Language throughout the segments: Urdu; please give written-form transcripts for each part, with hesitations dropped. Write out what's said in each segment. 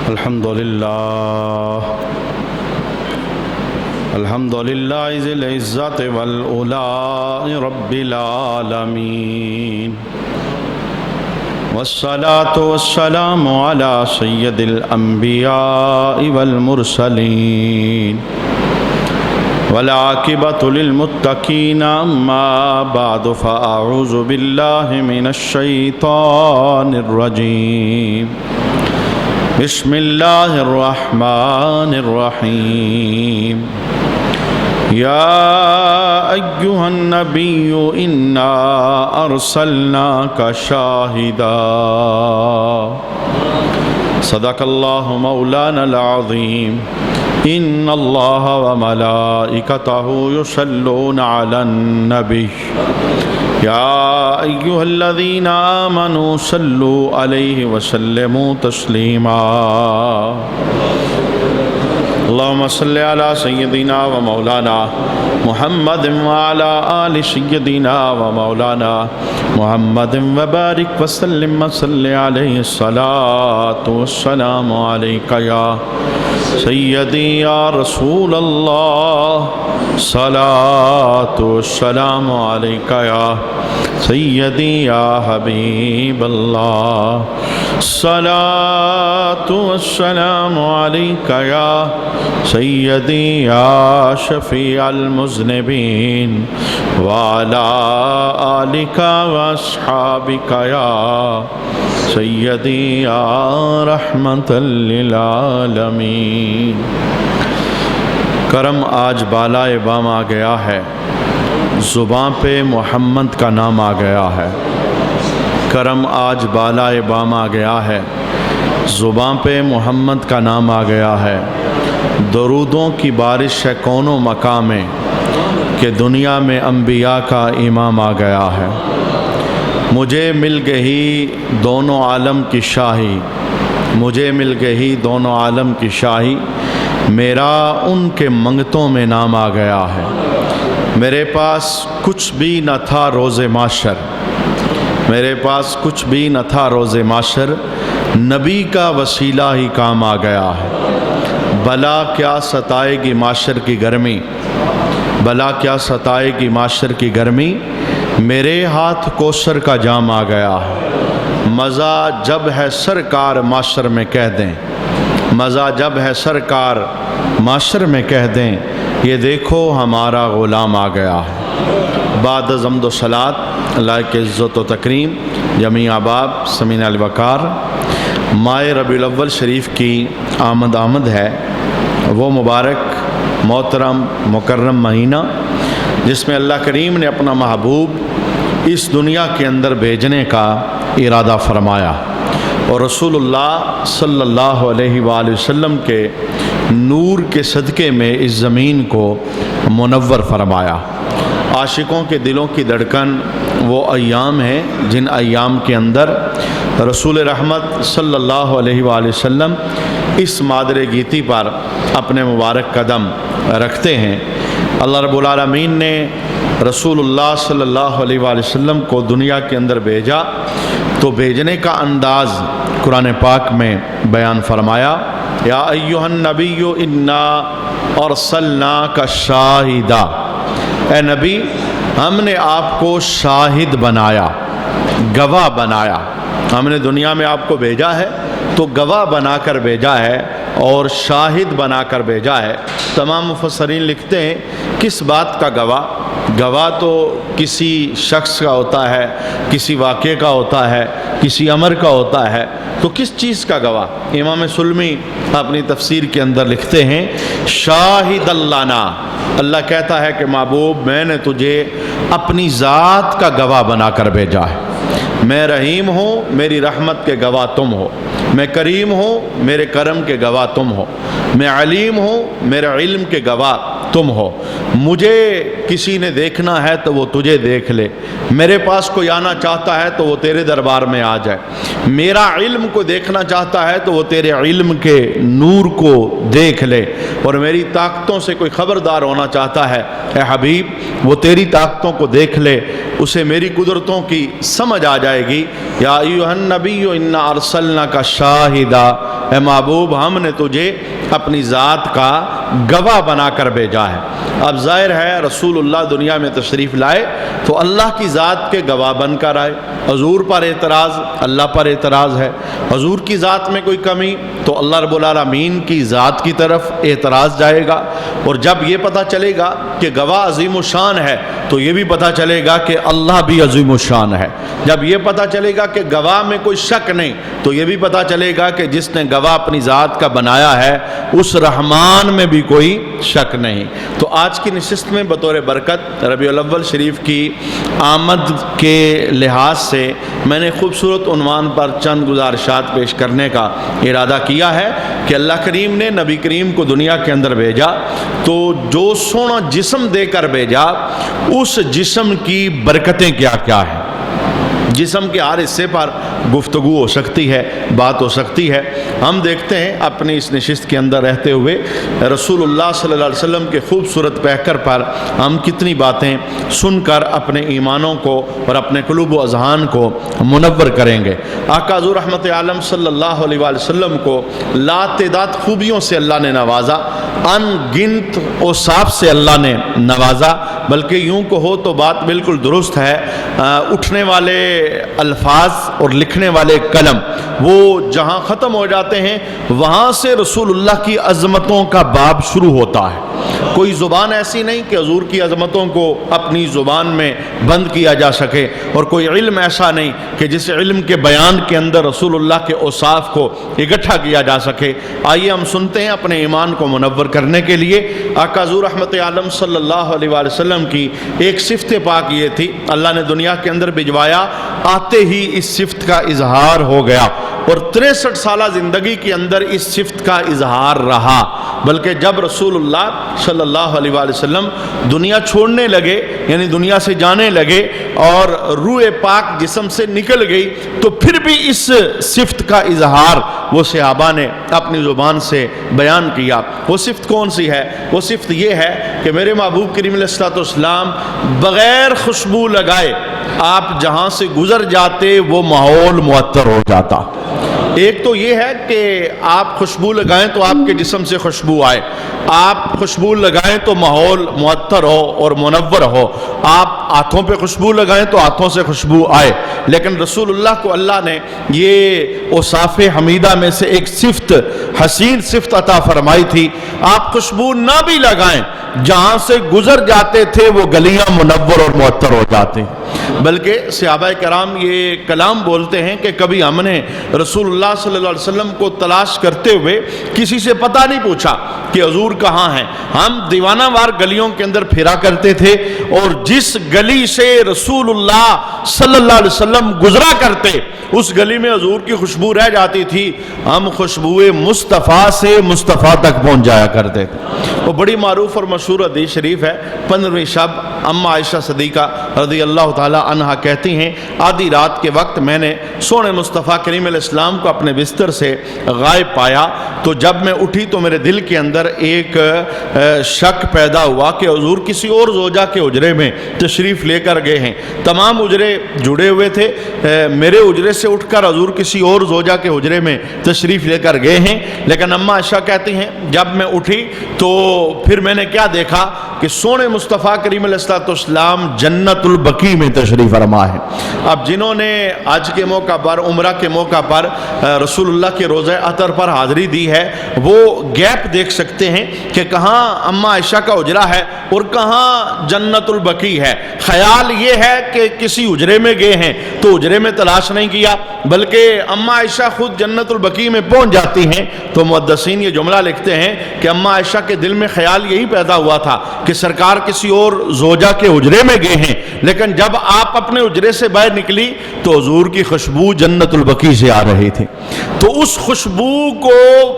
الحمد لله ذي العزة والعلا رب العالمين، والصلاة والسلام على سيد الأنبياء والمرسلين، والعاقبة للمتقين. أما بعد، فأعوذ بالله من الشيطان الرجيم. بسم الله الرحمن الرحيم. يا أيها النبي إنا أرسلناك شاهدا. صدق الله مولانا العظيم. إن الله وملائكته يصلون على النبي يا أيها الذين آمنوا صلوا عليه وسلموا تسليما. اللهم صل على سيدنا ومولانا محمد وعلى آل سيدنا ومولانا محمد وبارك وسلم وصل عليه. الصلاة والسلام عليك يا سيدي يا رسول الله. صلاة والسلام عليك يا سيدي يا حبيب الله. صلاة والسلام عليك يا سيدي يا شفيع المذنبين، وعلى آلك وأصحابك يا سیدی یا رحمت للعالمین. کرم آج بالائے بام آ گیا ہے، زباں پہ محمد کا نام آ گیا ہے. کرم آج بالائے بام آ گیا ہے، زباں پہ محمد کا نام آ گیا ہے. درودوں کی بارش ہے کون و مقام میں، کہ دنیا میں انبیاء کا امام آ گیا ہے. مجھے مل گئی دونوں عالم کی شاہی، مجھے مل گئی دونوں عالم کی شاہی. میرا ان کے منگتوں میں نام آ گیا ہے. میرے پاس کچھ بھی نہ تھا روز معاشر، میرے پاس کچھ بھی نہ تھا روز معاشر. نبی کا وسیلہ ہی کام آ گیا ہے. بلا کیا ستائے گی معاشر کی گرمی، بلا کیا ستائے گی معاشر کی گرمی. میرے ہاتھ کوثر کا جام آ گیا ہے. مزہ جب ہے سرکار معاشر میں کہہ دیں، مزہ جب ہے سرکار معاشر میں کہہ دیں، یہ دیکھو ہمارا غلام آ گیا ہے. بعد از حمد و صلات، اللہ کے عزت و تکریم، جمیع احباب سمین الوقار، ماہ ربیع الاول شریف کی آمد ہے. وہ مبارک محترم مکرم مہینہ جس میں اللہ کریم نے اپنا محبوب اس دنیا کے اندر بھیجنے کا ارادہ فرمایا، اور رسول اللہ صلی اللہ علیہ وآلہ وسلم کے نور کے صدقے میں اس زمین کو منور فرمایا. عاشقوں کے دلوں کی دھڑکن وہ ایام ہیں جن ایام کے اندر رسول رحمت صلی اللہ علیہ وآلہ وسلم اس مادر گیتی پر اپنے مبارک قدم رکھتے ہیں. اللہ رب العالمین نے رسول اللہ صلی اللہ علیہ وآلہ وسلم کو دنیا کے اندر بھیجا تو بھیجنے کا انداز قرآن پاک میں بیان فرمایا. یا ایھا النبی انا ارسلناک شاہدا. اے نبی، ہم نے آپ کو شاہد بنایا، گواہ بنایا. ہم نے دنیا میں آپ کو بھیجا ہے تو گواہ بنا کر بھیجا ہے اور شاہد بنا کر بھیجا ہے. تمام مفسرین لکھتے ہیں کس بات کا گواہ؟ گواہ تو کسی شخص کا ہوتا ہے، کسی واقعے کا ہوتا ہے، کسی امر کا ہوتا ہے، تو کس چیز کا گواہ؟ امام سلمی اپنی تفسیر کے اندر لکھتے ہیں شاہد اللہنا. اللہ کہتا ہے کہ محبوب، میں نے تجھے اپنی ذات کا گواہ بنا کر بھیجا ہے. میں رحیم ہوں، میری رحمت کے گواہ تم ہو. میں کریم ہوں، میرے کرم کے گواہ تم ہو. میں علیم ہوں، میرے علم کے گواہ تم ہو۔ مجھے کسی نے دیکھنا ہے تو وہ تجھے دیکھ لے، میرے پاس کوئی آنا چاہتا ہے تو وہ تیرے دربار میں آ جائے، میرا علم کو دیکھنا چاہتا ہے تو وہ تیرے علم کے نور کو دیکھ لے، اور میری طاقتوں سے کوئی خبردار ہونا چاہتا ہے اے حبیب وہ تیری طاقتوں کو دیکھ لے، اسے میری قدرتوں کی سمجھ آ جائے گی۔ یا ایھا النبی انا ارسلناک شاہدا، اے محبوب ہم نے تجھے اپنی ذات کا گواہ بنا کر بھیجا ہے۔ اب ظاہر ہے رسول اللہ دنیا میں تشریف لائے تو اللہ کی ذات کے گواہ بن کر آئے۔ حضور پر اعتراض، اللہ پر اعتراض ہے، حضور کی ذات میں کوئی کمی تو اللہ رب العالمین کی ذات کی طرف اعتراض جائے گا، اور جب یہ پتہ چلے گا کہ گواہ عظیم الشان ہے تو یہ بھی پتہ چلے گا کہ اللہ بھی عظیم الشان ہے۔ جب یہ پتہ چلے گا کہ گواہ میں کوئی شک نہیں تو یہ بھی پتہ چلے گا کہ جس نے گواہ اپنی ذات کا بنایا ہے اس رحمان میں بھی کوئی شک نہیں۔ تو آج کی نشست میں بطور برکت ربیع الاول شریف کی آمد کے لحاظ سے میں نے خوبصورت عنوان پر چند گزارشات پیش کرنے کا ارادہ کیا ہے کہ اللہ کریم نے نبی کریم کو دنیا کے اندر بھیجا تو جو سونا جسم دے کر بھیجا اس جسم کی برکتیں کیا کیا ہیں۔ جسم کے ہر حصے پر گفتگو ہو سکتی ہے، بات ہو سکتی ہے۔ ہم دیکھتے ہیں اپنی اس نشست کے اندر رہتے ہوئے رسول اللہ صلی اللہ علیہ وسلم کے خوبصورت پیکر پر ہم کتنی باتیں سن کر اپنے ایمانوں کو اور اپنے قلوب و اذہان کو منور کریں گے۔ آقا حضور رحمت عالم صلی اللہ علیہ وآلہ وسلم کو لاتعداد خوبیوں سے اللہ نے نوازا، ان گنت اوصاف سے اللہ نے نوازا، بلکہ یوں کہو تو بات بالکل درست ہے، اٹھنے والے الفاظ اور لکھنے والے قلم وہ جہاں ختم ہو جاتے ہیں وہاں سے رسول اللہ کی عظمتوں کا باب شروع ہوتا ہے۔ کوئی زبان ایسی نہیں کہ حضور کی عظمتوں کو اپنی زبان میں بند کیا جا سکے، اور کوئی علم ایسا نہیں کہ جس علم کے بیان کے اندر رسول اللہ کے اوصاف کو اکٹھا کیا جا سکے۔ آئیے ہم سنتے ہیں اپنے ایمان کو منور کرنے کے لیے آقا حضور رحمت عالم صلی اللہ علیہ وآلہ وسلم کی ایک صفت پاک یہ تھی، اللہ نے دنیا کے اندر بھجوایا، آتے ہی اس صفت کا اظہار ہو گیا، اور 63 سالہ زندگی کے اندر اس صفت کا اظہار رہا، بلکہ جب رسول اللہ صلی اللہ علیہ وآلہ وسلم دنیا چھوڑنے لگے، یعنی دنیا سے جانے لگے اور روح پاک جسم سے نکل گئی، تو پھر بھی اس صفت کا اظہار وہ صحابہ نے اپنی زبان سے بیان کیا۔ وہ صفت کون سی ہے؟ وہ صفت یہ ہے کہ میرے محبوب کریم علیہ الصلوۃ والسلام بغیر خوشبو لگائے آپ جہاں سے گزر جاتے وہ ماحول معطر ہو جاتا۔ ایک تو یہ ہے کہ آپ خوشبو لگائیں تو آپ کے جسم سے خوشبو آئے، آپ خوشبو لگائیں تو ماحول معطر ہو اور منور ہو، آپ ہاتھوں پہ خوشبو لگائیں تو ہاتھوں سے خوشبو آئے، لیکن رسول اللہ کو اللہ نے یہ اوصاف حمیدہ میں سے ایک صفت، حسین صفت عطا فرمائی تھی۔ آپ خوشبو نہ بھی لگائیں، جہاں سے گزر جاتے تھے وہ گلیاں منور اور معطر ہو جاتے، بلکہ صحابہ کرام یہ کلام بولتے ہیں کہ کبھی ہم نے رسول اللہ صلی اللہ علیہ وسلم کو تلاش کرتے ہوئے کسی سے پتہ نہیں پوچھا کہ حضور کہاں ہیں، ہم دیوانہ وار گلیوں کے اندر پھرا کرتے تھے، اور جس گلی سے رسول اللہ صلی اللہ علیہ وسلم گزرا کرتے اس گلی میں حضور کی خوشبو رہ جاتی تھی، ہم خوشبو مصطفیٰ سے مصطفیٰ تک پہنچ جایا کرتے تھے۔ وہ بڑی معروف اور مشہور حدیث شریف ہے، 15ویں شب اما عائشہ صدیقہ رضی اللہ تعالی عنہا کہتی ہیں آدھی رات کے وقت میں نے سونے مصطفیٰ کریم علیہ السلام کو اپنے بستر سے غائب پایا، تو جب میں اٹھی تو میرے دل کے اندر ایک شک پیدا ہوا کہ حضور کسی اور زوجہ کے حجرے میں تشریف لے کر گئے ہیں۔ تمام حجرے جڑے ہوئے تھے، میرے حجرے سے اٹھ کر حضور کسی اور زوجہ کے حجرے میں تشریف لے کر گئے ہیں، لیکن اما عائشہ کہتی ہیں جب میں اٹھی تو پھر میں نے کیا دیکھا کہ سونے مصطفیٰ کریم علیہ السلام جنت البقیع میں تشریف فرما ہے۔ اب جنہوں نے حج کے موقع پر، عمرہ کے موقع پر رسول اللہ کے روضہ اطہر پر حاضری دی ہے وہ گیپ دیکھ سکتے ہیں کہ کہاں اما عائشہ کا حجرہ ہے اور کہاں جنت البقیع ہے۔ خیال یہ ہے کہ کسی حجرے میں گئے ہیں تو حجرے میں تلاش نہیں کیا، بلکہ اما عائشہ خود جنت البقیع میں پہنچ جاتی ہیں، تو محدثین یہ جملہ لکھتے ہیں کہ اما عائشہ کے دل میں میں خیال یہی پیدا ہوا تھا کہ سرکار کسی اور زوجہ کے حجرے میں گئے ہیں، لیکن جب آپ اپنے حجرے سے باہر نکلی تو حضور کی خوشبو جنت البقیع سے آ رہی تھی، تو اس خوشبو کو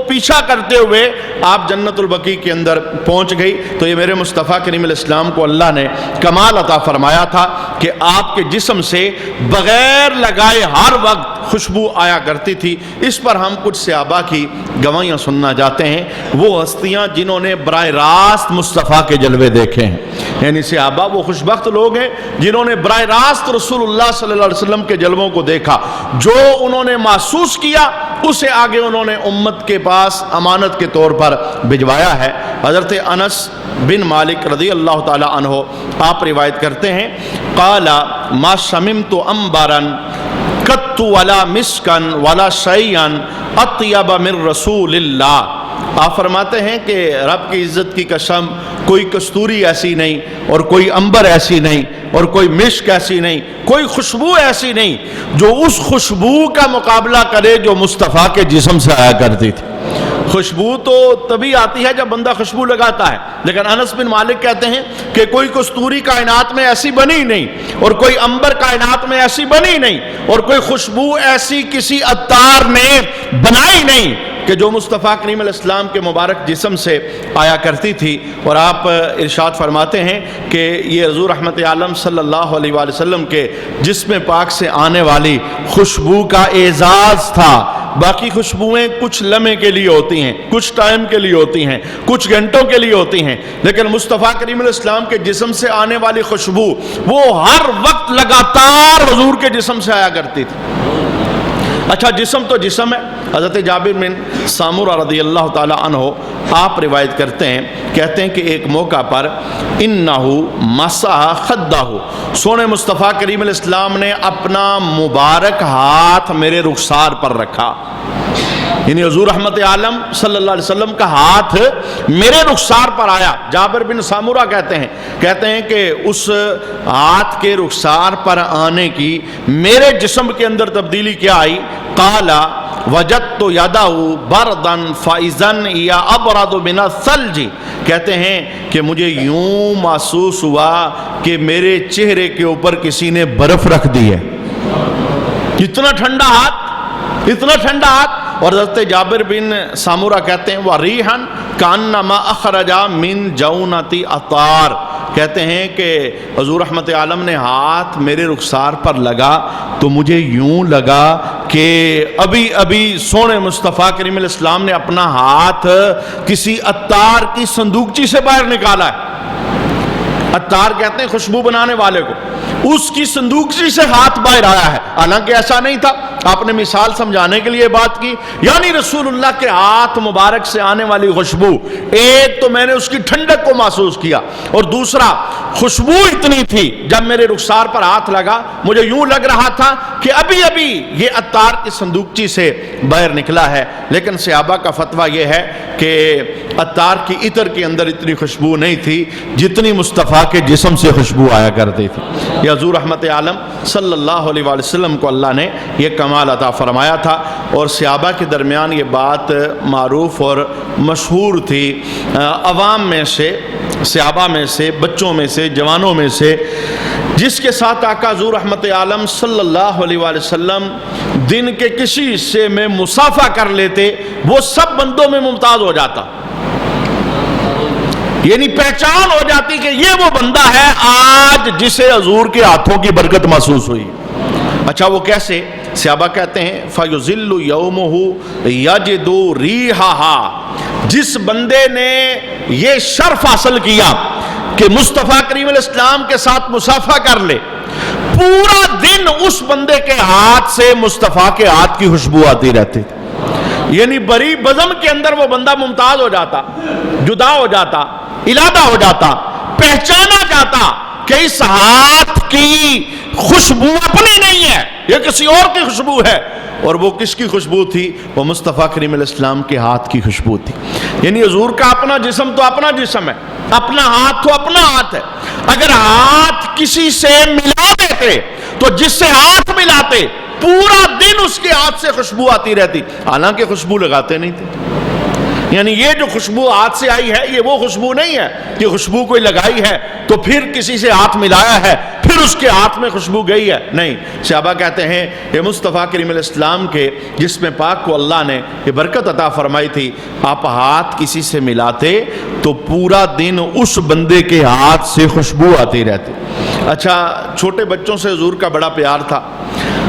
پیچھا کرتے ہوئے آپ جنت البقیع کے اندر پہنچ گئی۔ تو یہ میرے مصطفیٰ کریم علیہ السلام کو اللہ نے کمال عطا فرمایا تھا کہ آپ کے جسم سے بغیر لگائے ہر وقت خوشبو آیا کرتی تھی۔ اس پر ہم کچھ صحابہ کی گواہیاں سننا چاہتے ہیں، وہ ہستیاں جنہوں نے براہ راست مصطفیٰ کے جلوے دیکھے ہیں، یعنی صحابہ وہ خوش بخت لوگ ہیں جنہوں نے براہ راست رسول اللہ صلی اللہ علیہ وسلم کے جلووں کو دیکھا، جو انہوں نے محسوس کیا اسے آگے انہوں نے امت کے پاس امانت کے طور پر بھجوایا ہے۔ حضرت انس بن مالک رضی اللہ تعالی عنہ آپ روایت کرتے ہیں، قال ما شممت انبارا قط ولا مسکن ولا شیئا اطیب من رسول اللہ۔ آپ فرماتے ہیں کہ رب کی عزت کی قسم کوئی کستوری ایسی نہیں اور کوئی عنبر ایسی نہیں اور کوئی مشک ایسی نہیں، کوئی خوشبو ایسی نہیں جو اس خوشبو کا مقابلہ کرے جو مصطفیٰ کے جسم سے آیا کرتی تھی۔ خوشبو تو تبھی آتی ہے جب بندہ خوشبو لگاتا ہے، لیکن انس بن مالک کہتے ہیں کہ کوئی کستوری کائنات میں ایسی بنی نہیں اور کوئی عنبر کائنات میں ایسی بنی نہیں اور کوئی خوشبو ایسی کسی عطار نے بنائی نہیں کہ جو مصطفیٰ کریم علیہ السلام کے مبارک جسم سے آیا کرتی تھی۔ اور آپ ارشاد فرماتے ہیں کہ یہ حضور رحمت عالم صلی اللہ علیہ وآلہ وسلم کے جسم پاک سے آنے والی خوشبو کا اعزاز تھا۔ باقی خوشبوئیں کچھ لمحے کے لیے ہوتی ہیں، کچھ ٹائم کے لیے ہوتی ہیں، کچھ گھنٹوں کے لیے ہوتی ہیں، لیکن مصطفیٰ کریم علیہ السلام کے جسم سے آنے والی خوشبو وہ ہر وقت لگاتار حضور کے جسم سے آیا کرتی تھی۔ اچھا، جسم تو جسم ہے۔ حضرت جابر بن سامورہ رضی اللہ تعالی عنہ آپ روایت کرتے ہیں، کہتے ہیں کہ ایک موقع پر انہو مسح خدہ، سونے مصطفیٰ کریم علیہ السلام نے اپنا مبارک ہاتھ میرے رخسار پر رکھا، یعنی حضور رحمت عالم صلی اللہ علیہ وسلم کا ہاتھ میرے رخسار پر آیا۔ جابر بن سامورہ کہتے ہیں کہ اس ہاتھ کے رخسار پر آنے کی میرے جسم کے اندر تبدیلی کیا آئی؟ قال وجدت یدہ بردا فائزا یا ابرد من الثلج، کہتے ہیں کہ مجھے یوں محسوس ہوا کہ میرے چہرے کے اوپر کسی نے برف رکھ دی ہے، اتنا ٹھنڈا ہاتھ، اتنا ٹھنڈا ہاتھ۔ اور حضرت جابر بن سامورہ کہتے ہیں وَرِيحًا كَأَنَّمَا أَخْرَجَ مِن جَوْنَةِ عَطَارٍ، کہتے ہیں کہ حضور رحمت عالم نے ہاتھ میرے رخسار پر لگا تو مجھے یوں لگا کہ ابھی سونے مصطفیٰ کریم علیہ السلام نے اپنا ہاتھ کسی عطار کی صندوقچی سے باہر نکالا ہے۔ عطار کہتے ہیں خوشبو بنانے والے کو، اس کی صندوقچی سے ہاتھ باہر آیا ہے، حالانکہ ایسا نہیں تھا۔ آپ نے مثال سمجھانے کے لیے بات کی، یعنی رسول اللہ کے ہاتھ مبارک سے آنے والی خوشبو، ایک تو میں نے اس کی ٹھنڈک کو محسوس کیا، اور دوسرا خوشبو اتنی تھی جب میرے رخسار پر ہاتھ لگا مجھے یوں لگ رہا تھا کہ ابھی یہ عطار کی صندوقچی سے باہر نکلا ہے۔ لیکن صحابہ کا فتویٰ یہ ہے کہ عطار کی عطر کے اندر اتنی خوشبو نہیں تھی جتنی مصطفیٰ کے جسم سے خوشبو آیا کرتی تھی۔ یہ حضور رحمت عالم صلی اللہ علیہ وآلہ وسلم کو اللہ نے یہ کمال عطا فرمایا تھا، اور صحابہ کے درمیان یہ بات معروف اور مشہور تھی۔ عوام میں سے، صحابہ میں سے، بچوں میں سے، جوانوں میں سے جس کے ساتھ آقا حضور رحمت عالم صلی اللہ علیہ وآلہ وسلم دن کے کسی حصے میں مصافحہ کر لیتے، وہ سب بندوں میں ممتاز ہو جاتا، یعنی پہچان ہو جاتی کہ یہ وہ بندہ ہے آج جسے حضور کے ہاتھوں کی برکت محسوس ہوئی۔ اچھا، وہ کیسے؟ صحابہ کہتے ہیں فَيُزِلُّ يَوْمُهُ يَجِدُ رِيحَهَا، جس بندے نے یہ شرف حاصل کیا کہ مصطفیٰ کریم علیہ السلام کے ساتھ مصافحہ کر لے، پورا دن اس بندے کے ہاتھ سے مصطفیٰ کے ہاتھ کی خوشبو آتی رہتی، یعنی بری بزم کے اندر وہ بندہ ممتاز ہو جاتا، جدا ہو جاتا، علادہ ہو جاتا، پہچانا جاتا کہ اس ہاتھ کی خوشبو اپنی نہیں ہے، یہ کسی اور کی خوشبو ہے۔ اور وہ کس کی خوشبو تھی؟ وہ مصطفیٰ کریم علیہ السلام کے ہاتھ کی خوشبو تھی۔ یعنی حضور کا اپنا جسم تو اپنا جسم ہے، اپنا ہاتھ تو اپنا ہاتھ ہے۔ اگر ہاتھ کسی سے ملا دیتے تو جس سے ہاتھ ملاتے پورا دن اس کے ہاتھ سے خوشبو آتی رہتی، حالانکہ خوشبو لگاتے نہیں تھے، یعنی یہ جو خوشبو ہاتھ سے آئی ہے یہ وہ خوشبو نہیں ہے کہ خوشبو کوئی لگائی ہے تو پھر کسی سے ہاتھ ملایا ہے پھر اس کے ہاتھ میں خوشبو گئی ہے، نہیں۔ صحابہ کہتے ہیں یہ مصطفیٰ کریم علیہ السلام کے جسم پاک کو اللہ نے یہ برکت عطا فرمائی تھی، آپ ہاتھ کسی سے ملاتے تو پورا دن اس بندے کے ہاتھ سے خوشبو آتی رہتی۔ اچھا، چھوٹے بچوں سے حضور کا بڑا پیار تھا،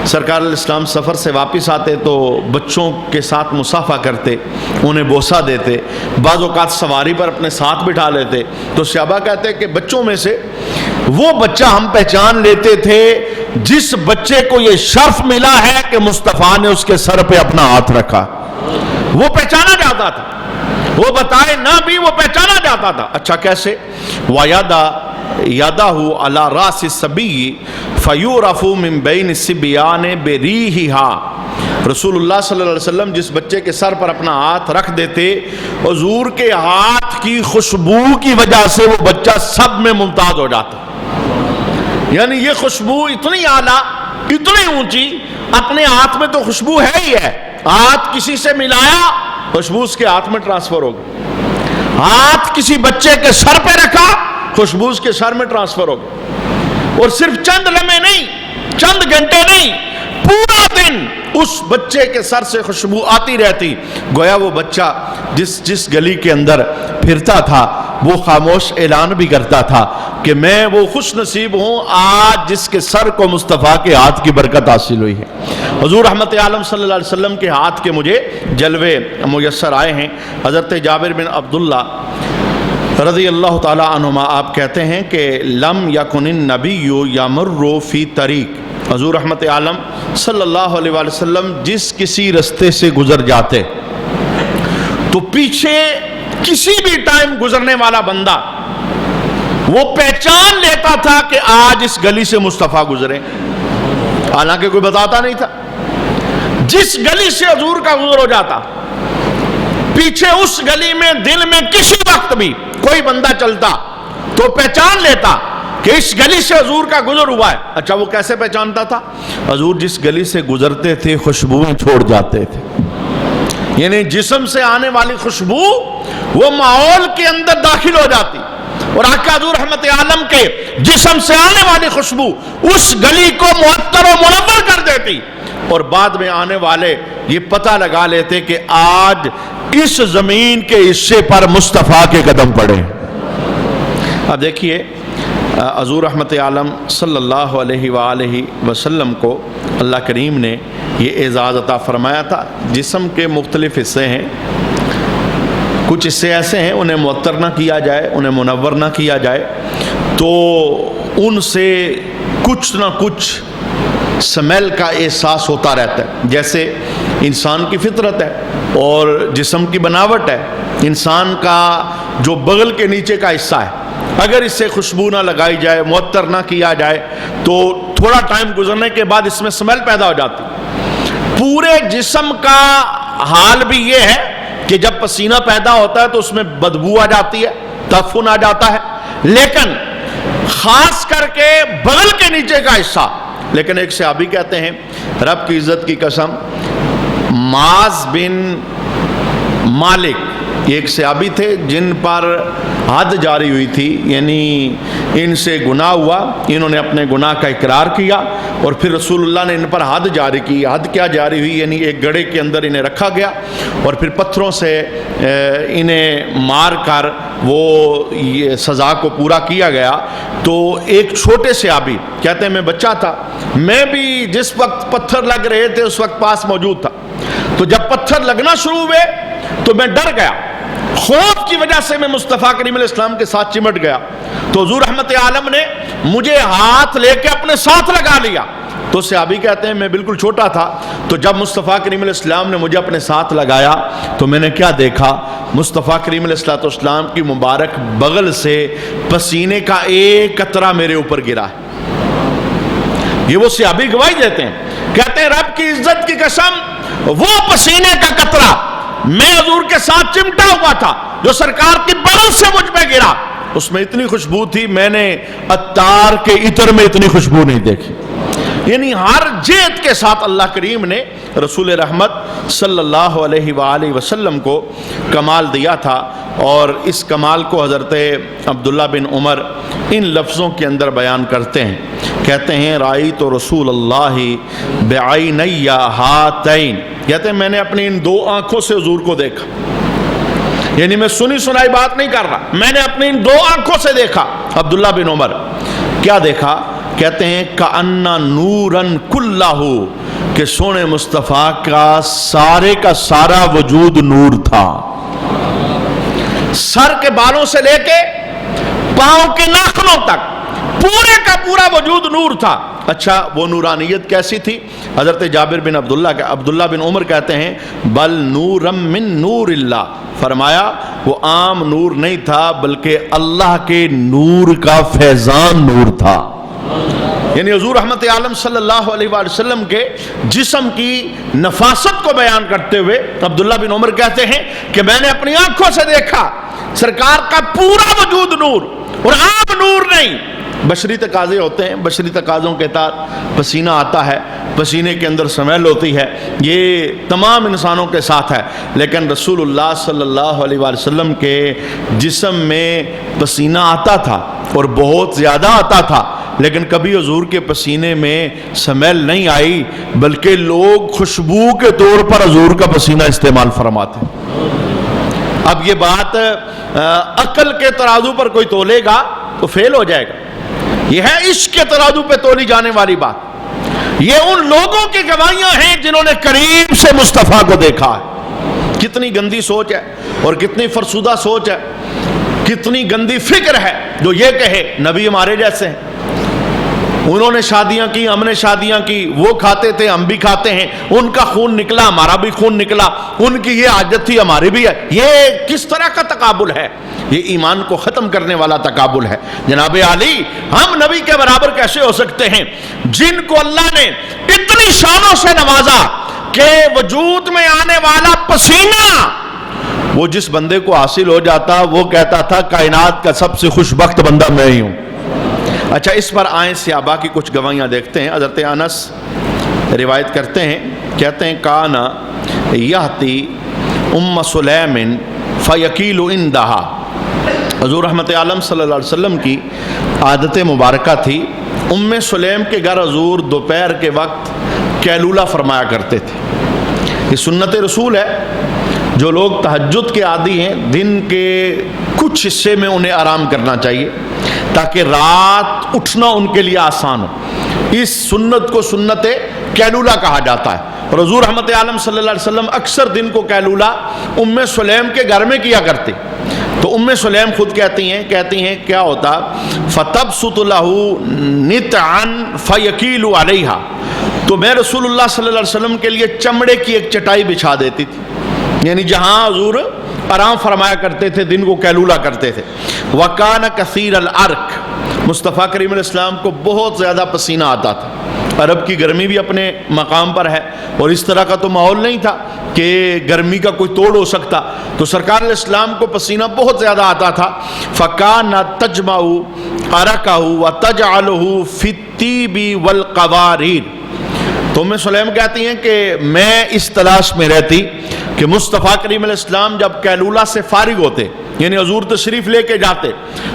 سرکار علیہ السلام سفر سے واپس آتے تو بچوں کے ساتھ مصافحہ کرتے، انہیں بوسہ دیتے، بعض اوقات سواری پر اپنے ساتھ بٹھا لیتے۔ تو صحابہ کہتے ہیں کہ بچوں میں سے وہ بچہ ہم پہچان لیتے تھے جس بچے کو یہ شرف ملا ہے کہ مصطفیٰ نے اس کے سر پہ اپنا ہاتھ رکھا، وہ پہچانا جاتا تھا، وہ بتائے نہ بھی وہ پہچانا جاتا تھا۔ اچھا کیسے؟ یادہ علی راس الصبی فیورف من بین الصبیان بریحھا، رسول اللہ صلی اللہ علیہ وسلم جس بچے کے سر پر اپنا ہاتھ رکھ دیتے، حضور کے ہاتھ کی خوشبو کی وجہ سے وہ بچہ سب میں ممتاز ہو جاتا۔ یعنی یہ خوشبو اتنی اعلیٰ، اتنی اونچی، اپنے ہاتھ میں تو خوشبو ہے ہی ہے، ہاتھ کسی سے ملایا خوشبو اس کے ہاتھ میں ٹرانسفر ہو گئی، ہاتھ کسی بچے کے سر پہ رکھا خوشبو اس کے سر میں ٹرانسفر ہو گئی، اور صرف چند لمحے نہیں، چند گھنٹے نہیں، پورا دن اس بچے کے سر سے خوشبو آتی رہتی۔ گویا وہ بچہ جس گلی کے اندر پھرتا تھا وہ خاموش اعلان بھی کرتا تھا کہ میں وہ خوش نصیب ہوں آج جس کے سر کو مصطفیٰ کے ہاتھ کی برکت حاصل ہوئی ہے۔ حضور رحمت عالم صلی اللہ علیہ وسلم کے ہاتھ کے مجھے جلوے میسر آئے ہیں۔ حضرت جابر بن عبداللہ رضی اللہ تعالی عنہما آپ کہتے ہیں کہ لم یکن النبی یمر فی طریق، حضور رحمت عالم صلی اللہ علیہ وآلہ وسلم جس کسی رستے سے گزر جاتے تو پیچھے کسی بھی ٹائم گزرنے والا بندہ وہ پہچان لیتا تھا کہ آج اس گلی سے مصطفیٰ گزرے، حالانکہ کوئی بتاتا نہیں تھا۔ جس گلی سے حضور کا گزر ہو جاتا، پیچھے اس گلی میں دل میں کسی وقت بھی کوئی بندہ چلتا تو پہچان لیتا کہ اس گلی سے حضور کا گزر ہوا ہے۔ اچھا وہ کیسے پہچانتا تھا؟ حضور جس گلی سے گزرتے تھے خوشبوئیں چھوڑ جاتے تھے، یعنی جسم سے آنے والی خوشبو وہ ماحول کے اندر داخل ہو جاتی، اور آقا حضور رحمت عالم کے جسم سے آنے والی خوشبو اس گلی کو معطر و منور کر دیتی، اور بعد میں آنے والے یہ پتہ لگا لیتے کہ آج اس زمین کے حصے پر مصطفیٰ کے قدم پڑے۔ اب دیکھیے حضور رحمت عالم صلی اللہ علیہ وآلہ وسلم کو اللہ کریم نے یہ اعزاز عطا فرمایا تھا۔ جسم کے مختلف حصے ہیں، کچھ حصے ایسے ہیں انہیں معطر نہ کیا جائے، انہیں منور نہ کیا جائے تو ان سے کچھ نہ کچھ سمیل کا احساس ہوتا رہتا ہے، جیسے انسان کی فطرت ہے اور جسم کی بناوٹ ہے۔ انسان کا جو بغل کے نیچے کا حصہ ہے اگر اس سے خوشبو نہ لگائی جائے، معطر نہ کیا جائے تو تھوڑا ٹائم گزرنے کے بعد اس میں سمیل پیدا ہو جاتی۔ پورے جسم کا حال بھی یہ ہے کہ جب پسینہ پیدا ہوتا ہے تو اس میں بدبو آ جاتی ہے، تعفن آ جاتا ہے، لیکن خاص کر کے بغل کے نیچے کا حصہ، لیکن ایک صحابی کہتے ہیں رب کی عزت کی قسم، معاذ بن مالک ایک صحابی تھے جن پر حد جاری ہوئی تھی، یعنی ان سے گناہ ہوا، انہوں نے اپنے گناہ کا اقرار کیا اور پھر رسول اللہ نے ان پر حد جاری کی۔ حد کیا جاری ہوئی؟ یعنی ایک گڑھے کے اندر انہیں رکھا گیا اور پھر پتھروں سے انہیں مار کر وہ یہ سزا کو پورا کیا گیا۔ تو ایک چھوٹے صحابی کہتے ہیں میں بچہ تھا، میں بھی جس وقت پتھر لگ رہے تھے اس وقت پاس موجود تھا، تو جب پتھر لگنا شروع ہوئے تو میں ڈر گیا، خوف کی وجہ سے میں مصطفیٰ کریم علیہ السلام کے ساتھ چمٹ گیا، تو حضور رحمت عالم نے مجھے ہاتھ لے کے اپنے ساتھ لگا لیا۔ تو صحابی کہتے ہیں میں بالکل چھوٹا تھا، تو جب مصطفیٰ کریم علیہ السلام نے مجھے اپنے ساتھ لگایا تو میں نے کیا دیکھا؟ مصطفیٰ کریم علیہ السلام کی مبارک بغل سے پسینے کا ایک قطرہ میرے اوپر گرا ہے۔ یہ وہ صحابی گواہی دیتے ہیں، کہتے ہیں رب کی عزت کی قسم، وہ پسینے کا قطرہ میں حضور کے ساتھ چمٹا ہوا تھا جو سرکار کی بغل سے مجھ پہ گرا، اس میں اتنی خوشبو تھی میں نے عطار کے عطر میں اتنی خوشبو نہیں دیکھی۔ یعنی ہر جہت کے ساتھ اللہ کریم نے رسول رحمت صلی اللہ علیہ وآلہ وسلم کو کمال دیا تھا، اور اس کمال کو حضرت عبداللہ بن عمر ان لفظوں کے اندر بیان کرتے ہیں، کہتے ہیں رأیت رسول اللہ بعینی ہاتین، کہتے ہیں میں نے اپنی ان دو آنکھوں سے حضور کو دیکھا، یعنی میں سنی سنائی بات نہیں کر رہا، میں نے اپنی ان دو آنکھوں سے دیکھا۔ عبداللہ بن عمر کیا دیکھا؟ کہتے ہیں کأن نوراً کلہ، کہ سونے مصطفیٰ کا سارا وجود نور تھا، سر کے بالوں سے لے کے پاؤں کے ناخنوں تک پورے کا پورا وجود نور تھا۔ اچھا وہ نورانیت کیسی تھی؟ حضرت جابر بن عبداللہ بن عمر کہتے ہیں بل نورم من نور اللہ، فرمایا وہ عام نور نہیں تھا بلکہ اللہ کے نور کا فیضان نور تھا۔ یعنی حضور رحمت عالم صلی اللہ علیہ وآلہ وسلم کے جسم کی نفاست کو بیان کرتے ہوئے عبداللہ بن عمر کہتے ہیں کہ میں نے اپنی آنکھوں سے دیکھا سرکار کا پورا وجود نور، اور عام نور نہیں، بشری تقاضے ہوتے ہیں، بشری تقاضوں کے تحت پسینہ آتا ہے، پسینے کے اندر سمیل ہوتی ہے، یہ تمام انسانوں کے ساتھ ہے، لیکن رسول اللہ صلی اللہ علیہ وآلہ وسلم کے جسم میں پسینہ آتا تھا اور بہت زیادہ آتا تھا، لیکن کبھی حضور کے پسینے میں سمیل نہیں آئی، بلکہ لوگ خوشبو کے طور پر حضور کا پسینہ استعمال فرماتے۔ اب یہ بات عقل کے ترازو پر کوئی تولے گا تو فیل ہو جائے گا، یہ ہے عشق کے ترازو پہ تولی جانے والی بات۔ یہ ان لوگوں کی گواہیاں ہیں جنہوں نے قریب سے مصطفیٰ کو دیکھا ہے۔ کتنی گندی سوچ ہے اور کتنی فرسودہ سوچ ہے، کتنی گندی فکر ہے جو یہ کہے نبی ہمارے جیسے ہیں، انہوں نے شادیاں کی، ہم نے شادیاں کی، وہ کھاتے تھے ہم بھی کھاتے ہیں، ان کا خون نکلا ہمارا بھی خون نکلا، ان کی یہ عادت تھی ہماری بھی ہے۔ یہ کس طرح کا تقابل ہے؟ یہ ایمان کو ختم کرنے والا تقابل ہے۔ جناب علی، ہم نبی کے برابر کیسے ہو سکتے ہیں جن کو اللہ نے اتنی شانوں سے نوازا کہ وجود میں آنے والا پسینہ وہ جس بندے کو حاصل ہو جاتا وہ کہتا تھا کائنات کا سب سے خوش بخت بندہ میں ہی ہوں۔ اچھا اس پر آئیں صحابہ کی کچھ گواہیاں دیکھتے ہیں۔ حضرت انس روایت کرتے ہیں، کہتے ہیں کانا یہتی ام سلیم فیقیل عندہا، حضور رحمت عالم صلی اللہ علیہ وسلم کی عادت مبارکہ تھی، ام سلیم کے گھر حضور دوپہر کے وقت کیلولہ فرمایا کرتے تھے۔ یہ سنت رسول ہے، جو لوگ تہجد کے عادی ہیں دن کے کچھ حصے میں انہیں آرام کرنا چاہیے تاکہ رات اٹھنا ان کے لیے آسان ہو۔ اس سنت کو سنت کیلولہ کہا جاتا ہے، اور حضور رحمت عالم صلی اللہ علیہ وسلم اکثر دن کو کیلولہ ام سلیم کے گھر میں کیا کرتے۔ تو ام سلیم خود کہتی ہیں کیا ہوتا، فَتَبْسُطُ لَهُ نِتْعًا فَيَكِيلُ عَلَيْهَا، تو میں رسول اللہ صلی اللہ علیہ وسلم کے لیے چمڑے کی ایک چٹائی بچھا دیتی تھی، یعنی جہاں حضور آرام فرمایا کرتے تھے، دن کو کیلولہ کرتے تھے۔ وَكَانَ كَثِيرَ الْعَرْقِ، مصطفیٰ کریم علیہ السلام کو بہت زیادہ پسینہ آتا تھا۔ عرب کی گرمی بھی اپنے مقام پر ہے، اور اس طرح کا تو ماحول نہیں تھا کہ گرمی کا کوئی توڑ ہو سکتا، تو سرکار علیہ السلام کو پسینہ بہت زیادہ آتا تھا۔ فَكَانَ تَجْمَعُ عَرَقَهُ وَتَجْعَلُهُ فِي الطِّيبِ وَالْقَوَارِيرِ، تو ام سلیم کہتی ہیں کہ میں اس تلاش میں رہتی کہ مصطفیٰ کریم علیہ السلام جب کیلولہ سے فارغ ہوتے، یعنی حضور تشریف لے کے جاتے،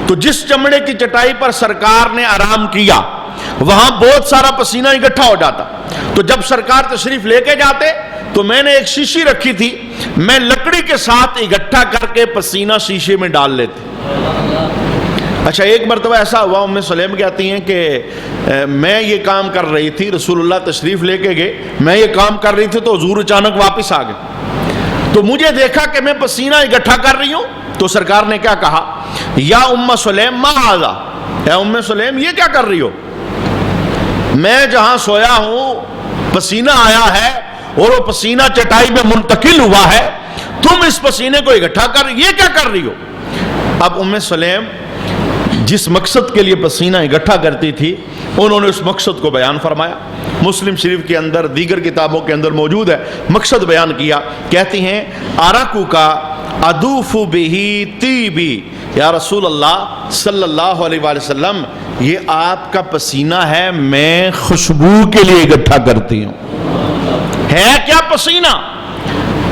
تو جس چمڑے کی چٹائی پر سرکار نے آرام کیا وہاں بہت سارا پسینہ اکٹھا ہو جاتا، تو جب سرکار تشریف لے کے جاتے تو میں نے ایک شیشی رکھی تھی، میں لکڑی کے ساتھ اکٹھا کر کے پسینہ شیشے میں ڈال لیتے۔ اچھا ایک مرتبہ ایسا ہوا، ام سلیم کہتی ہیں کہ میں یہ کام کر رہی تھی، رسول اللہ تشریف لے کے گئے، میں یہ کام کر رہی تھی تو حضور اچانک واپس آ گئے، تو مجھے دیکھا کہ میں پسینہ اکٹھا کر رہی ہوں، تو سرکار نے کیا کہا، یا ام سلیم ما ھذا، اے ام سلیم یہ کیا کر رہی ہو، میں جہاں سویا ہوں پسینہ آیا ہے اور وہ پسینہ چٹائی میں منتقل ہوا ہے، تم اس پسینے کو اکٹھا کر یہ کیا کر رہی ہو۔ اب ام سلیم جس مقصد کے لیے پسینہ اکٹھا کرتی تھی انہوں نے اس مقصد کو بیان فرمایا، مسلم شریف کے اندر دیگر کتابوں کے اندر موجود ہے، مقصد بیان کیا، کہتی ہیں آراکو کا ادوف بہی طیبی، یا رسول اللہ صلی اللہ علیہ وآلہ وسلم یہ آپ کا پسینہ ہے، میں خوشبو کے لیے اکٹھا کرتی ہوں۔ ہے کیا پسینہ؟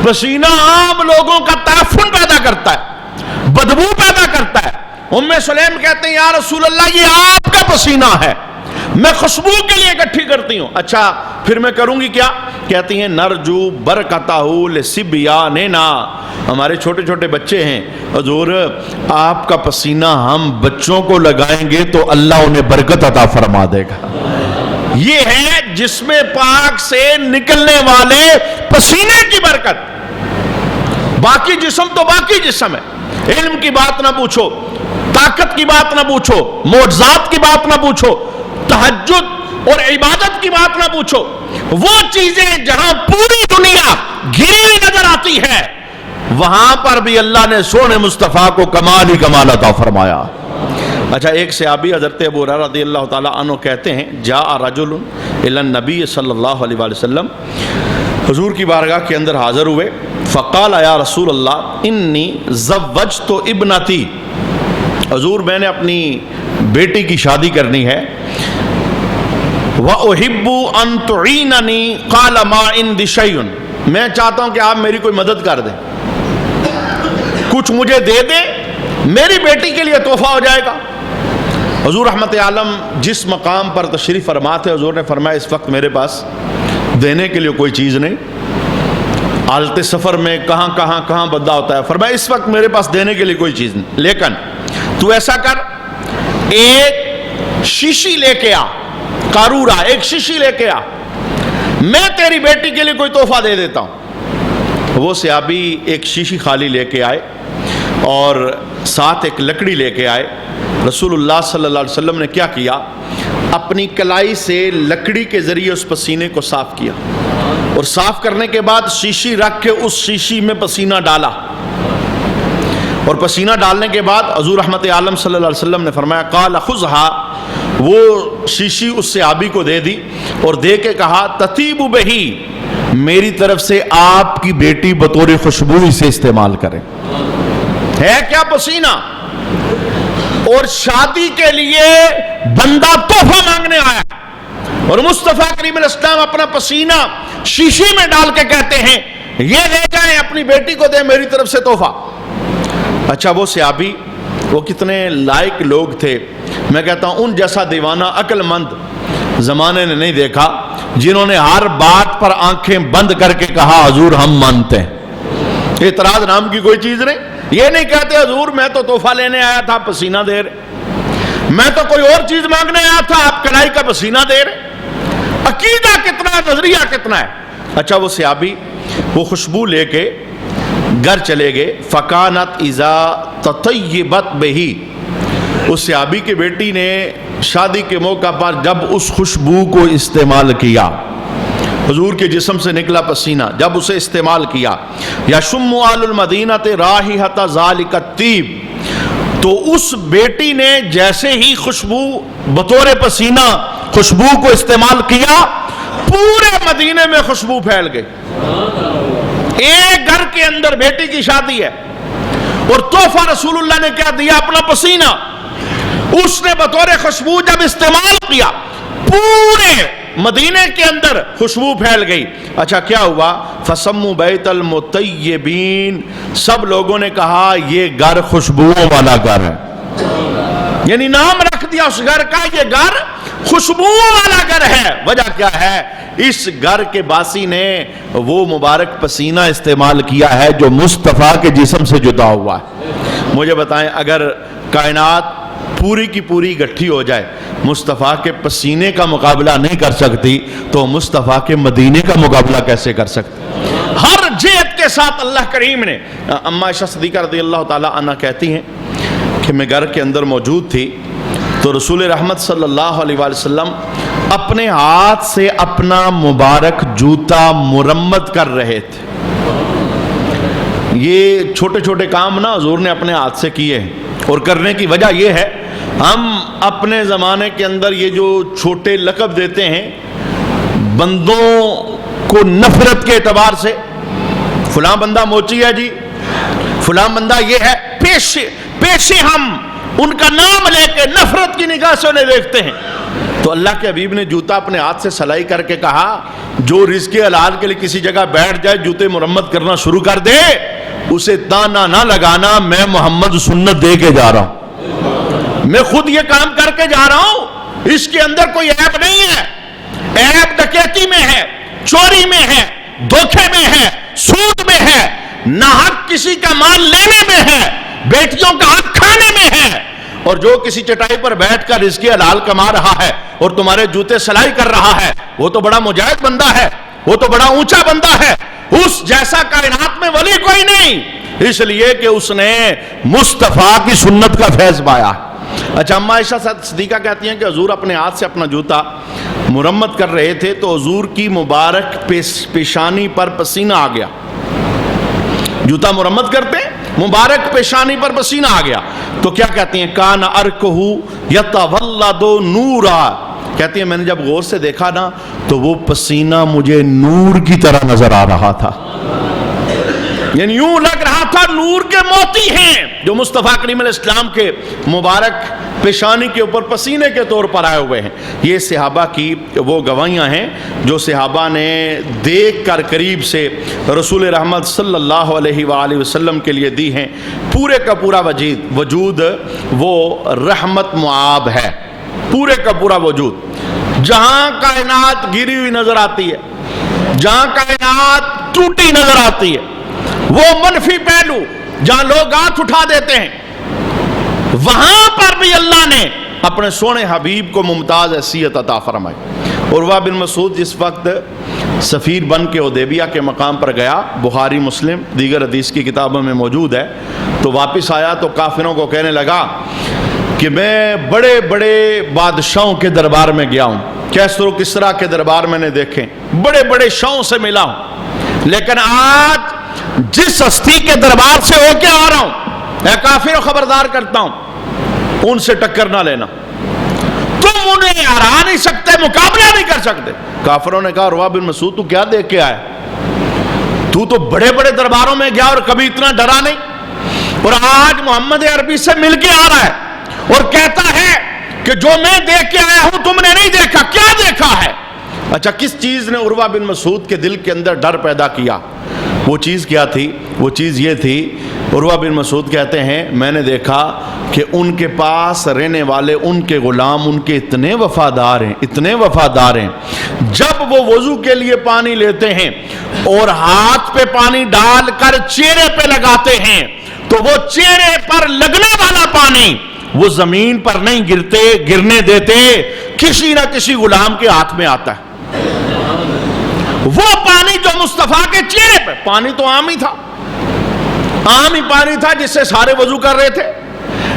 پسینہ عام لوگوں کا تعفن پیدا کرتا ہے، بدبو پیدا کرتا ہے۔ ام سلیم کہتے ہیں یا رسول اللہ یہ آپ کا پسینہ ہے، میں خوشبو کے لیے اکٹھی کرتی ہوں۔ اچھا پھر میں کروں گی کیا؟ کہتی ہیں نرجو برکتہ لصبیاننا، ہمارے چھوٹے چھوٹے بچے ہیں حضور، آپ کا پسینہ ہم بچوں کو لگائیں گے تو اللہ انہیں برکت عطا فرما دے گا۔ یہ ہے جسم پاک سے نکلنے والے پسینے کی برکت۔ باقی جسم تو باقی جسم ہے، علم کی بات نہ پوچھو، طاقت کی بات نہ پوچھو، معجزات کی بات نہ پوچھو، تہجد اور عبادت کی بات نہ پوچھو، وہ چیزیں جہاں پوری دنیا گری ہوئی نظر آتی ہے وہاں پر بھی اللہ نے سونے مصطفیٰ کو کمال ہی کمال عطا فرمایا۔ اچھا ایک صحابی حضرت ابو ہریرہ رضی اللہ تعالیٰ عنہ کہتے ہیں جاء رجل الی النبی صلی اللہ علیہ وسلم، حضور کی بارگاہ کے اندر حاضر ہوئے، فقال یا رسول اللہ انی زوجت ابنتی، حضور میں نے اپنی بیٹی کی شادی کرنی ہے، وَأُحِبُّ أَن تُعِينَنِي قَالَ مَا عِندِي شَيْءٌ، میں چاہتا ہوں کہ آپ میری کوئی مدد کر دیں، کچھ مجھے دے دیں، میری بیٹی کے لیے تحفہ ہو جائے گا۔ حضور رحمت عالم جس مقام پر تشریف فرما تھے، حضور نے فرمایا اس وقت میرے پاس دینے کے لیے کوئی چیز نہیں۔ حالت سفر میں کہاں بندہ ہوتا ہے، فرمایا اس وقت میرے پاس دینے کے لیے کوئی چیز نہیں، لیکن تو ایسا کر ایک شیشی لے کے آ، قارورہ ایک شیشی لے کے آ، میں تیری بیٹی کے لیے کوئی تحفہ دے دیتا ہوں۔ وہ صحابی ایک شیشی خالی لے کے آئے اور ساتھ ایک لکڑی لے کے آئے۔ رسول اللہ صلی اللہ علیہ وسلم نے کیا کیا؟ اپنی کلائی سے لکڑی کے ذریعے اس پسینے کو صاف کیا، اور صاف کرنے کے بعد شیشی رکھ کے اس شیشی میں پسینہ ڈالا، اور پسینہ ڈالنے کے بعد حضور رحمت عالم صلی اللہ علیہ وسلم نے فرمایا قال خذها، وہ شیشی اس صحابی کو دے دی اور دے کے کہا تطیب بہی، میری طرف سے آپ کی بیٹی بطور خوشبو اسے استعمال کرے۔ ہے کیا پسینہ؟ اور شادی کے لیے بندہ تحفہ مانگنے آیا اور مصطفیٰ کریم علیہ السلام اپنا پسینہ شیشی میں ڈال کے کہتے ہیں یہ لے جائیں اپنی بیٹی کو دیں میری طرف سے تحفہ۔ اچھا وہ صحابی وہ کتنے لائق لوگ تھے، میں کہتا ہوں ان جیسا دیوانہ عقل مند زمانے نے نہیں دیکھا، جنہوں نے ہر بات پر آنکھیں بند کر کے کہا حضور ہم مانتے ہیں۔ اعتراض نام کی کوئی چیز نہیں، یہ نہیں کہتے حضور میں تو تحفہ لینے آیا تھا پسینہ دے رہے، میں تو کوئی اور چیز مانگنے آیا تھا آپ کلائی کا پسینہ دے رہے۔ عقیدہ کتنا، نظریہ کتنا ہے۔ اچھا وہ صحابی وہ خوشبو لے کے گھر چلے گئے، فکانت اذا تطیبت بہی، اس صحابی کی بیٹی نے شادی کے موقع پر جب اس خوشبو کو استعمال کیا، حضور کے جسم سے نکلا پسینہ جب اسے استعمال کیا، یشم آل المدینہ رائحۃ ذالک الطیب، تو اس بیٹی نے جیسے ہی خوشبو بطور پسینہ خوشبو کو استعمال کیا، پورے مدینے میں خوشبو پھیل گئی۔ ایک گھر کے اندر بیٹی کی شادی ہے اور تحفہ رسول اللہ نے کیا دیا؟ اپنا پسینہ، اس نے بطور خوشبو جب استعمال کیا پورے مدینے کے اندر خوشبو پھیل گئی۔ اچھا کیا ہوا؟ فسموا بیت المطیبین، سب لوگوں نے کہا یہ گھر خوشبوؤں والا گھر ہے، یعنی نام رکھ دیا اس گھر کا یہ گھر خوشبوؤں والا گھر ہے۔ وجہ کیا ہے؟ اس گھر کے باسی نے وہ مبارک پسینہ استعمال کیا ہے جو مصطفیٰ کے جسم سے جدا ہوا ہے۔ مجھے بتائیں اگر کائنات پوری کی پوری گٹھی ہو جائے مصطفیٰ کے پسینے کا مقابلہ نہیں کر سکتی تو مصطفیٰ کے مدینے کا مقابلہ کیسے کر سکتی؟ ہر جہت کے ساتھ اللہ کریم نے۔ اما عائشہ صدیقہ رضی اللہ تعالی عنہ کہتی ہیں کہ میں گھر کے اندر موجود تھی تو رسول رحمت صلی اللہ علیہ وآلہ وسلم اپنے ہاتھ سے اپنا مبارک جوتا مرمت کر رہے تھے۔ یہ چھوٹے چھوٹے کام نا حضور نے اپنے ہاتھ سے کیے ہیں، اور کرنے کی وجہ یہ ہے ہم اپنے زمانے کے اندر یہ جو چھوٹے لقب دیتے ہیں بندوں کو نفرت کے اعتبار سے، فلاں بندہ موچی ہے جی، فلاں بندہ یہ ہے، پیشے ہم ان کا نام لے کے نفرت کی نگاہ سے انہیں دیکھتے ہیں۔ تو اللہ کے حبیب نے جوتا اپنے ہاتھ سے سلائی کر کے کہا جو رزق حلال کے لیے کسی جگہ بیٹھ جائے جوتے مرمت کرنا شروع کر دے اسے تانا نہ لگانا، میں محمد سنت دے کے جا رہا ہوں، میں خود یہ کام کر کے جا رہا ہوں، اس کے اندر کوئی عیب نہیں ہے۔ عیب ڈکیتی میں ہے، چوری میں ہے، دھوکے میں ہے، سود میں ہے، ناحق کسی کا مال لینے میں ہے، بیٹیوں کا حق کھانے میں ہے۔ اور جو کسی چٹائی پر بیٹھ کر رزق حلال کما رہا ہے اور تمہارے جوتے سلائی کر رہا ہے وہ تو بڑا مجاہد بندہ ہے، وہ تو بڑا اونچا بندہ ہے، اس جیسا کائنات میں ولی کوئی نہیں، اس لیے کہ اس نے مصطفیٰ کی سنت کا فیض پایا۔ اچھا، اما عائشہ صدیقہ کہتی ہیں کہ حضور اپنے ہاتھ سے اپنا جوتا مرمت کر رہے تھے تو حضور کی مبارک پیشانی پر پسینہ آ گیا۔ جوتا مرمت کرتے مبارک پیشانی پر پسینہ آ گیا تو کیا کہتی ہیں کان ارکہ یتولد نورا، کہتی ہیں میں نے جب غور سے دیکھا نا تو وہ پسینہ مجھے نور کی طرح نظر آ رہا تھا، یعنی یوں لگ رہا تھا نور کے موتی ہیں جو مصطفیٰ کریم علیہ السلام کے مبارک پیشانی کے اوپر پسینے کے طور پر آئے ہوئے ہیں۔ یہ صحابہ کی وہ گواہیاں ہیں جو صحابہ نے دیکھ کر قریب سے رسول رحمت صلی اللہ علیہ وآلہ وسلم کے لیے دی ہیں۔ پورے کا پورا وجود وہ رحمت معاب ہے، پورے کا پورا وجود، جہاں کائنات گری ہوئی نظر آتی ہے، جہاں کائنات ٹوٹی نظر آتی ہے، وہ منفی پہلو جہاں لوگ ہاتھ اٹھا دیتے ہیں، وہاں پر بھی اللہ نے اپنے سونے حبیب کو ممتاز حیثیت عطا فرمائی۔ عروہ بن مسعود جس وقت سفیر بن کے حدیبیہ کے مقام پر گیا، بخاری مسلم دیگر حدیث کی کتابوں میں موجود ہے، تو واپس آیا تو کافروں کو کہنے لگا کہ میں بڑے بڑے بادشاہوں کے دربار میں گیا ہوں، کیسر و کسریٰ کے دربار میں نے دیکھے، بڑے بڑے شاہوں سے ملا ہوں، لیکن آج جس ہستی کے دربار سے ہو کے آ رہا ہوں، اے کافر خبردار کرتا ہوں ان سے ٹکر نہ لینا، تم انہیں ہرا نہیں سکتے، مقابلہ نہیں کر سکتے۔ کافروں نے کہا عروہ بن مسعود تو کیا دیکھ کے آیا، تو بڑے بڑے درباروں میں گیا اور کبھی اتنا ڈرا نہیں، اور آج محمد عربی سے مل کے آ رہا ہے اور کہتا ہے کہ جو میں دیکھ کے آیا ہوں تم نے نہیں دیکھا، کیا دیکھا ہے؟ اچھا، کس چیز نے عروہ بن مسعود کے دل کے اندر ڈر پیدا کیا؟ وہ چیز کیا تھی؟ وہ چیز یہ تھی، عروہ بن مسعود کہتے ہیں میں نے دیکھا کہ ان کے پاس رہنے والے ان کے غلام ان کے اتنے وفادار ہیں، اتنے وفادار ہیں، جب وہ وضو کے لیے پانی لیتے ہیں اور ہاتھ پہ پانی ڈال کر چہرے پہ لگاتے ہیں تو وہ چہرے پر لگنے والا پانی وہ زمین پر نہیں گرنے دیتے، کسی نہ کسی غلام کے ہاتھ میں آتا ہے۔ وہ پانی جو مصطفیٰ کے چہرے پہ، پانی تو عام ہی تھا، عام ہی پانی تھا جس سے سارے وضو کر رہے تھے،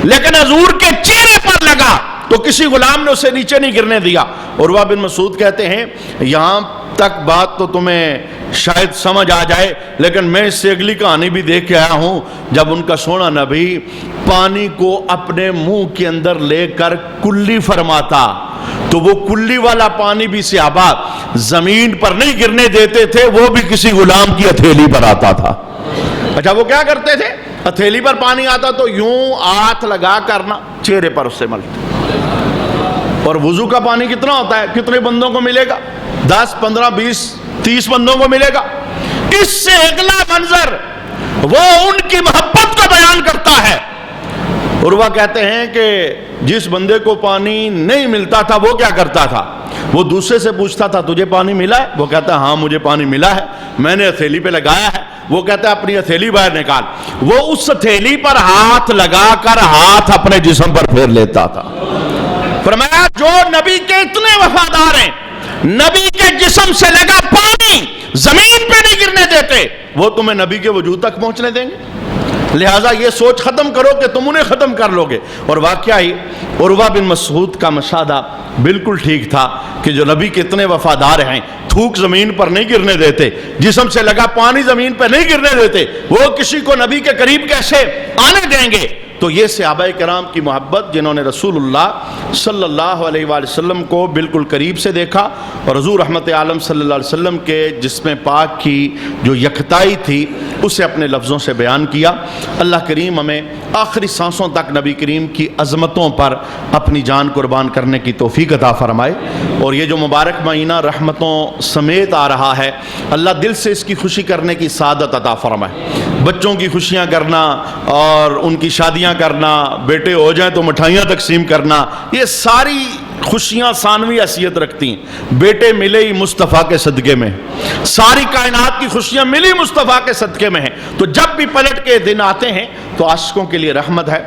لیکن حضور کے چہرے پر لگا تو کسی غلام نے اسے نیچے نہیں گرنے دیا۔ عروہ بن مسعود کہتے ہیں یہاں تک بات تو تمہیں شاید سمجھ آ جائے، لیکن میں اس سے اگلی کہانی بھی دیکھ کے آیا ہوں، جب ان کا سونا نبی پانی کو اپنے منہ کے اندر لے کر کلی فرماتا تو وہ کلی والا پانی بھی صحابہ زمین پر نہیں گرنے دیتے تھے، وہ بھی کسی غلام کی ہتھیلی پر آتا تھا۔ اچھا، وہ کیا کرتے تھے؟ ہتھیلی پر پانی آتا تو یوں ہاتھ لگا کرنا چہرے پر اس سے ملتے۔ اور وضو کا پانی کتنا ہوتا ہے؟ کتنے بندوں کو ملے گا؟ 10 15 20 30 بندوں کو ملے گا۔ اس سے اگلا منظر وہ ان کی محبت کو بیان کرتا ہے۔ عروہ کہتے ہیں کہ جس بندے کو پانی نہیں ملتا تھا وہ کیا کرتا تھا؟ وہ دوسرے سے پوچھتا تھا تجھے پانی ملا ہے؟ وہ کہتا ہے ہاں مجھے پانی ملا ہے، میں نے ہتھیلی پہ لگایا ہے۔ وہ کہتا ہے اپنی ہتھیلی باہر نکال، وہ اس ہتھیلی پر ہاتھ لگا کر ہاتھ اپنے جسم پر پھیر لیتا تھا۔ فرمایا جو نبی کے اتنے وفادار ہیں، نبی کے جسم سے لگا پانی زمین پہ نہیں گرنے دیتے، وہ تمہیں نبی کے وجود تک پہنچنے دیں گے؟ لہٰذا یہ سوچ ختم کرو کہ تم انہیں ختم کر لو گے۔ اور واقعہ ہی عروہ بن مسعود کا مشاہدہ بالکل ٹھیک تھا کہ جو نبی کے اتنے وفادار ہیں، تھوک زمین پر نہیں گرنے دیتے، جسم سے لگا پانی زمین پر نہیں گرنے دیتے، وہ کسی کو نبی کے قریب کیسے آنے دیں گے؟ تو یہ صحابہ کرام کی محبت جنہوں نے رسول اللہ صلی اللہ علیہ وآلہ وسلم کو بالکل قریب سے دیکھا اور حضور رحمت عالم صلی اللہ علیہ وسلم کے جسم پاک کی جو یکتائی تھی اسے اپنے لفظوں سے بیان کیا۔ اللہ کریم ہمیں آخری سانسوں تک نبی کریم کی عظمتوں پر اپنی جان قربان کرنے کی توفیق عطا فرمائے، اور یہ جو مبارک مہینہ رحمتوں سمیت آ رہا ہے اللہ دل سے اس کی خوشی کرنے کی سعادت عطا فرمائے۔ بچوں کی خوشیاں کرنا اور ان کی شادیاں کرنا، بیٹے ہو جائیں تو مٹھائیاں تقسیم کرنا، یہ ساری خوشیاں ثانوی حیثیت رکھتی ہیں۔ بیٹے ملے ہی مصطفیٰ کے صدقے میں، ساری کائنات کی خوشیاں ملی مصطفیٰ کے صدقے میں ہیں، تو جب بھی پلٹ کے دن آتے ہیں تو عاشقوں کے لیے رحمت ہے۔